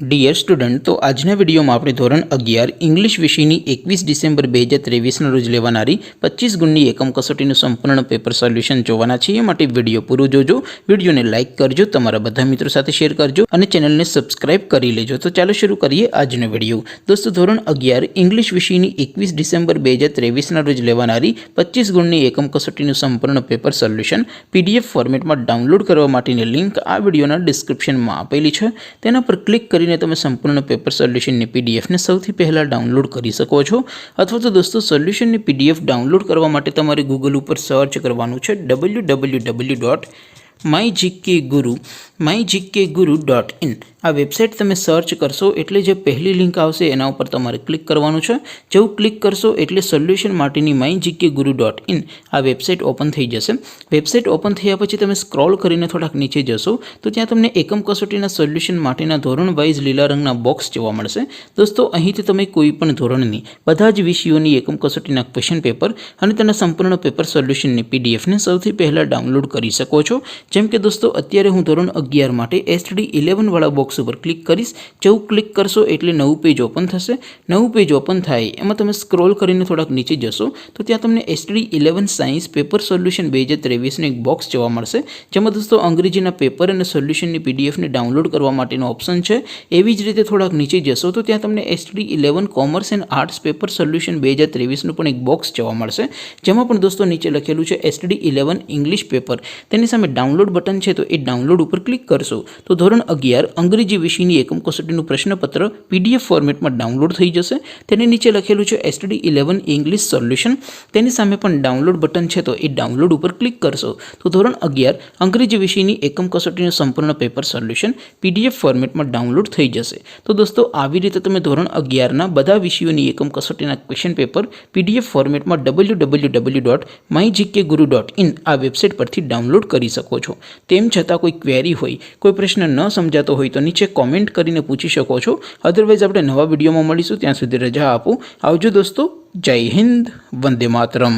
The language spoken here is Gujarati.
डियर स्टूडेंट, तो आजना विडियो में આપણે ધોરણ 11 ઇંગ્લિશ વિષયની 21 ડિસેમ્બર 2023 રોજ લેવાનારી 25 ગુણની એકમ કસોટીનું સંપૂર્ણ પેપર સોલ્યુશન જોવાના છે। એ માટે વિડિયો પૂરો જોજો, વિડિયોને લાઈક કરજો, તમારા બધા મિત્રો સાથે શેર કરજો અને ચેનલને સબસ્ક્રાઇબ કરી લેજો। તો ચાલો શરૂ કરીએ આજનો વિડિયો। દોસ્તો, ધોરણ 11 ઇંગ્લિશ વિષયની 21 ડિસેમ્બર 2023 રોજ લેવાનારી 25 ગુણની એકમ કસોટીનું સંપૂર્ણ પેપર સોલ્યુશન પીડીએફ ફોર્મેટમાં ડાઉનલોડ કરવા માટેની લિંક આ વિડિયોના ડિસ્ક્રિપ્શનમાં આપેલી છે। તેના પર ક્લિક કરીને તમે સંપૂર્ણ પેપર સોલ્યુશનની પીડીએફને સૌથી પહેલાં ડાઉનલોડ કરી શકો છો। અથવા તો દોસ્તો, સોલ્યુશનની પીડીએફ ડાઉનલોડ કરવા માટે તમારે ગૂગલ ઉપર સર્ચ કરવાનું છે www.mygkguru.in। આ વેબસાઇટ તમે સર્ચ કરશો એટલે જે પહેલી લિંક આવશે એના ઉપર તમારે ક્લિક કરવાનું છે। જેવું ક્લિક કરશો એટલે સોલ્યુશન માટેની mygkguru.in આ વેબસાઇટ ઓપન થઈ જશે। વેબસાઇટ ઓપન થયા પછી તમે સ્ક્રોલ કરીને થોડાક નીચે જશો તો ત્યાં તમને એકમ કસોટીના સોલ્યુશન માટેના ધોરણ વાઇઝ લીલા રંગના બોક્સ જોવા મળશે। દોસ્તો, અહીંથી તમે કોઈ પણ ધોરણની બધા જ વિષયોની એકમ કસોટીના ક્વેશ્ચન પેપર અને તેના સંપૂર્ણ પેપર સોલ્યુશનની પીડીએફને સૌથી પહેલાં ડાઉનલોડ કરી શકો છો। જેમ કે દોસ્તો, અત્યારે હું ધોરણ 11 માટે STD 11 વાળા બોક્સ ઉપર ક્લિક કરીશ। જેવું ક્લિક કરશો એટલે નવું પેજ ઓપન થશે। નવું પેજ ઓપન થાય એમાં તમે સ્ક્રોલ કરીને થોડાક નીચે જશો તો ત્યાં તમને STD 11 સાયન્સ પેપર સોલ્યુશન 2023નું એક બોક્સ જોવા મળશે, જેમાં દોસ્તો અંગ્રેજીના પેપર અને સોલ્યુશનની પીડીએફને ડાઉનલોડ કરવા માટેનો ઓપ્શન છે। એવી જ રીતે થોડાક નીચે જશો તો ત્યાં તમને STD 11 commerce and arts paper solution 2023નું પણ એક બોક્સ જોવા મળશે, જેમાં પણ દોસ્તો નીચે લખેલું છે STD 11 ઇંગ્લિશ પેપર। તેની સામે ડાઉનલોડ બટન છે તો એ ડાઉનલોડ ઉપર ક્લિક કરશો તો ધોરણ 11 અંગ્રેજી વિષયની એકમ કસોટીનું પ્રશ્નપત્ર પીડીએફ ફોર્મેટમાં ડાઉનલોડ થઈ જશે। તેની નીચે લખેલું છે STD 11 ઇંગ્લિશ સોલ્યુશન। તેની સામે પણ ડાઉનલોડ બટન છે તો એ ડાઉનલોડ ઉપર ક્લિક કરશો તો ધોરણ 11 અંગ્રેજી વિષયની એકમ કસોટીનું સંપૂર્ણ પેપર સોલ્યુશન પીડીએફ ફોર્મેટમાં ડાઉનલોડ થઈ જશે। તો દોસ્તો, આવી રીતે તમે ધોરણ 11ના બધા વિષયોની એકમ કસોટીના ક્વેશ્ચન પેપર પીડીએફ ફોર્મેટમાં www.mygkguru.in આ વેબસાઇટ પરથી ડાઉનલોડ કરી શકો છો। તેમ છતાં કોઈ ક્વેરી હોય, કોઈ પ્રશ્ન ન સમજાતો હોય તો નીચે કોમેન્ટ કરીને પૂછી શકો છો। અધરવાઇઝ આપણે નવા વિડીયોમાં મળીશું, ત્યાં સુધી રજા આપો। આવજો દોસ્તો, જય હિન્દ, વંદે માતરમ।